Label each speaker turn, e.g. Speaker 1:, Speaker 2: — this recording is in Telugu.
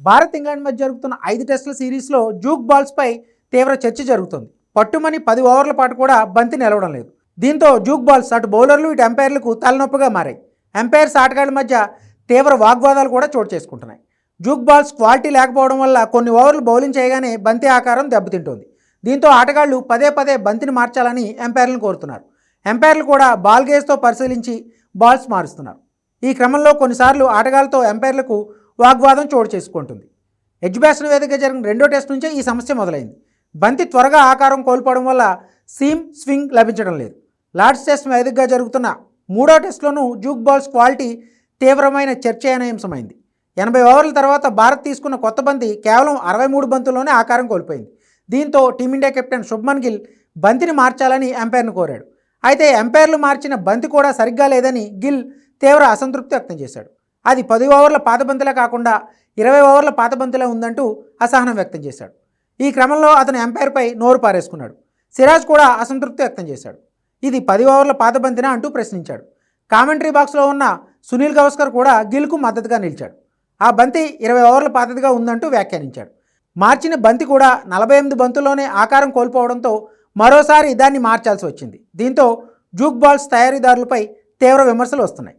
Speaker 1: భారత్ ఇంగ్లాండ్ మధ్య జరుగుతున్న 5 టెస్టుల సిరీస్లో జూక్ బాల్స్పై తీవ్ర చర్చ జరుగుతుంది. పట్టుమని 10 ఓవర్ల పాటు కూడా బంతి నిలవడం లేదు. దీంతో జూక్ బాల్స్ అటు బౌలర్లు ఇటు ఎంపైర్లకు తలనొప్పిగా మారాయి. ఎంపైర్స్ ఆటగాళ్ల మధ్య తీవ్ర వాగ్వాదాలు కూడా చోటు చేసుకుంటున్నాయి. జూక్ బాల్స్ క్వాలిటీ లేకపోవడం వల్ల కొన్ని ఓవర్లు బౌలింగ్ చేయగానే బంతి ఆకారం దెబ్బతింటోంది. దీంతో ఆటగాళ్లు పదే పదే బంతిని మార్చాలని ఎంపైర్లను కోరుతున్నారు. ఎంపైర్లు కూడా బాల్ గేజ్తో పరిశీలించి బాల్స్ మారుస్తున్నారు. ఈ క్రమంలో కొన్నిసార్లు ఆటగాళ్లతో ఎంపైర్లకు వాగ్వాదం చోటు చేసుకుంటుంది. ఎడ్జ్బాస్టన్ వేదికగా జరిగిన 2వ టెస్ట్ నుంచే ఈ సమస్య మొదలైంది. బంతి త్వరగా ఆకారం కోల్పోవడం వల్ల సీమ్ స్వింగ్ లభించడం లేదు. లార్డ్స్ టెస్ట్ వేదికగా జరుగుతున్న 3వ టెస్టులోనూ జూక్ బాల్స్ క్వాలిటీ తీవ్రమైన చర్చనీయాంశమైంది. 80 ఓవర్ల తర్వాత భారత్ తీసుకున్న కొత్త బంతి కేవలం 63 బంతుల్లోనే ఆకారం కోల్పోయింది. దీంతో టీమిండియా కెప్టెన్ శుభ్మన్ గిల్ బంతిని మార్చాలని ఎంపైర్ను కోరాడు. అయితే ఎంపైర్లు మార్చిన బంతి కూడా సరిగ్గా లేదని గిల్ తీవ్ర అసంతృప్తి వ్యక్తం చేశాడు. అది 10 ఓవర్ల పాత బంతిలా కాకుండా 20 ఓవర్ల పాత బంతిలా ఉందంటూ అసహనం వ్యక్తం చేశాడు. ఈ క్రమంలో అతను ఎంపైర్పై నోరు పారేసుకున్నాడు. సిరాజ్ కూడా అసంతృప్తి వ్యక్తం చేశాడు. ఇది 10 ఓవర్ల పాత బంతినా అంటూ ప్రశ్నించాడు. కామెంటరీ బాక్స్లో ఉన్న సునీల్ గవాస్కర్ కూడా గిల్కు మద్దతుగా నిలిచాడు. ఆ బంతి 20 ఓవర్ల పాతదిగా ఉందంటూ వ్యాఖ్యానించాడు. మార్చిన బంతి కూడా 48 బంతుల్లోనే ఆకారం కోల్పోవడంతో మరోసారి దాన్ని మార్చాల్సి వచ్చింది. దీంతో జూక్ బాల్స్ తయారీదారులపై తీవ్ర విమర్శలు వస్తున్నాయి.